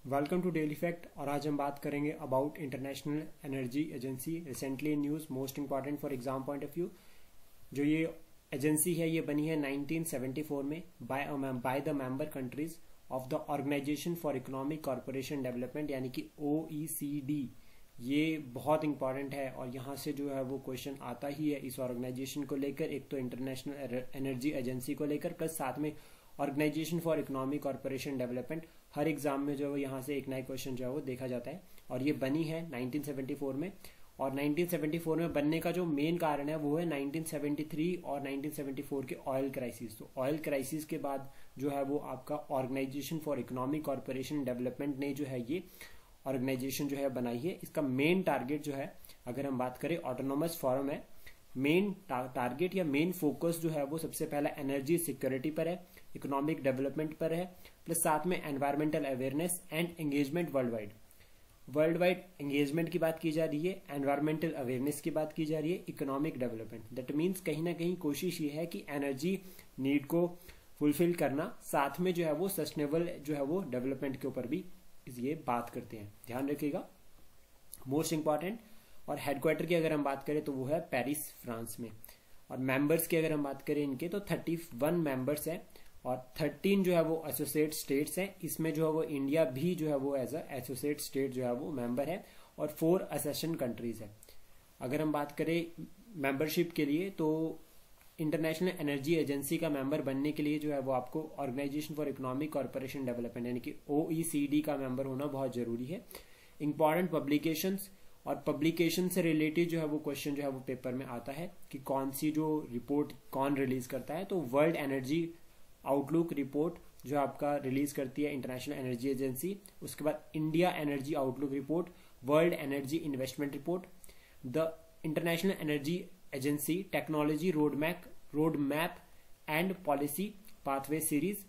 Welcome to daily fact. और आज हम बात करेंगे about international energy agency. Recently news most important for exam point of view. जो ये एजेंसी है ये बनी है 1974 में by the member countries of the organisation for economic corporation development यानी कि OECD। ये बहुत इंपॉर्टेंट है और यहाँ से जो है वो क्वेश्चन आता ही है इस ऑर्गेनाइजेशन को लेकर, एक तो इंटरनेशनल एनर्जी एजेंसी को लेकर प्लस साथ में organisation for economic corporation development. हर एग्जाम में जो है यहाँ से एक नया क्वेश्चन जो है वो देखा जाता है और ये बनी है 1974 में। और 1974 में बनने का जो मेन कारण है वो है 1973 और 1974 के ऑयल क्राइसिस। तो ऑयल क्राइसिस के बाद जो है वो आपका organisation for economic corporation development ने जो है ये ऑर्गेनाइजेशन जो है बनाई है। इसका मेन टारगेट जो है, अगर हम बात करें ऑटोनोमस फोरम है, मेन टारगेट या मेन फोकस जो है वो सबसे पहला एनर्जी सिक्योरिटी पर है, इकोनॉमिक डेवलपमेंट पर है, प्लस साथ में environmental awareness and engagement world wide engagement की बात की जा रही है, एनवायरमेंटल अवेयरनेस की बात की जा रही है, इकोनॉमिक डेवलपमेंट। दैट मीन्स कहीं ना कहीं कोशिश ये है कि एनर्जी नीड को फुलफिल करना, साथ में जो है वो सस्टेनेबल जो है वो डेवलपमेंट के ऊपर भी ये बात करते हैं। ध्यान रखिएगा, मोस्ट इंपॉर्टेंट। और हेडक्वार्टर की अगर हम बात करें तो वो है पेरिस, फ्रांस में। और मेंबर्स की अगर हम बात करें इनके तो 31 मेंबर्स हैं और 13 जो है वो एसोसिएट स्टेट्स हैं। इसमें जो है वो इंडिया भी जो है वो एज एसोसिएट स्टेट जो है वो मेंबर है और 4 असेशन कंट्रीज है। अगर हम बात करें मेंबरशिप के लिए तो इंटरनेशनल एनर्जी एजेंसी का मेंबर बनने के लिए जो है वो आपको organisation for economic corporation development यानी कि OECD का मेंबर होना बहुत जरूरी है। इंपॉर्टेंट पब्लिकेशंस और पब्लिकेशन से रिलेटेड जो है वो क्वेश्चन जो है वो पेपर में आता है कि कौन सी जो रिपोर्ट कौन रिलीज करता है। तो वर्ल्ड एनर्जी आउटलुक रिपोर्ट जो आपका रिलीज करती है इंटरनेशनल एनर्जी एजेंसी, उसके बाद India energy outlook report, world energy investment report, the international energy agency technology road map and policy pathway series,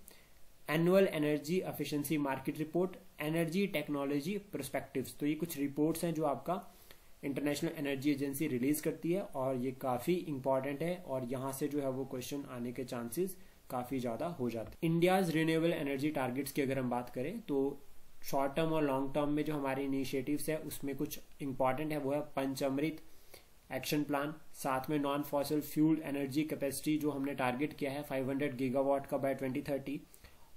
annual energy efficiency market report, energy technology prospectives. तो ये कुछ reports हैं जो आपका international energy agency release करती है और ये काफी इंपॉर्टेंट है और यहाँ से जो है वो क्वेश्चन आने के चांसेस काफी ज्यादा हो जाते हैं। इंडियाज रिन्यूएबल एनर्जी टारगेट्स की अगर हम बात करें तो शॉर्ट टर्म और लॉन्ग टर्म में जो हमारे इनिशिएटिव्स है उसमें कुछ इंपॉर्टेंट है वो है पंचअमृत एक्शन प्लान, साथ में non fossil fuel energy capacity जो हमने टारगेट किया है 500 गीगावाट का बाय 2030,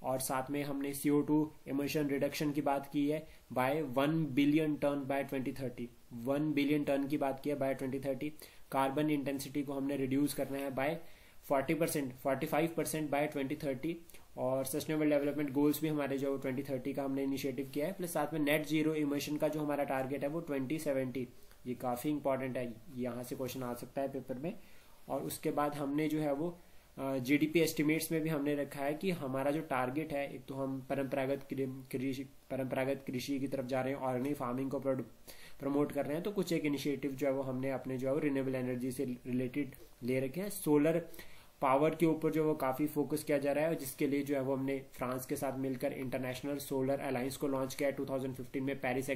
और साथ में हमने CO2 इमिशन रिडक्शन की बात की है by 1 billion tonne by 2030, 1 billion tonne की बात की है बाय 2030। कार्बन इंटेंसिटी को हमने रिड्यूस करना है बाय 45% बाय 2030 और सस्टेनेबल डेवलपमेंट गोल्स भी हमारे जो 2030 का हमने इनिशिएटिव किया है, प्लस साथ में नेट जीरो इमिशन का जो हमारा टारगेट है वो 2070। ये काफी इंपॉर्टेंट है, यहाँ से क्वेश्चन आ सकता है पेपर में। और उसके बाद हमने जो है वो GDP एस्टिमेट्स में भी हमने रखा है कि हमारा जो टारगेट है, एक तो हम परंपरागत कृषि की तरफ जा रहे हैं, ऑर्गेनिक फार्मिंग को प्रमोट कर रहे हैं, तो कुछ एक इनिशिएटिव जो है वो हमने अपने जो है रिन्यूएबल एनर्जी से रिलेटेड ले रखे हैं। सोलर पावर के ऊपर जो वो काफी फोकस किया जा रहा है और जिसके लिए जो है वो हमने फ्रांस के साथ मिलकर इंटरनेशनल सोलर अलायंस को लॉन्च किया है 2015 में पेरिस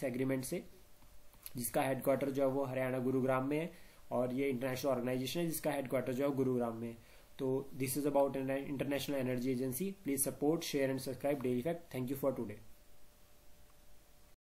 एग्रीमेंट से, जिसका हेडक्वार्टर जो है वो हरियाणा गुरुग्राम में है और ये इंटरनेशनल ऑर्गेनाइजेशन है जिसका हेडक्वार्टर जो है गुरुग्राम में है। तो this is about international energy agency. Please support, share and subscribe daily fact. Thank you for today.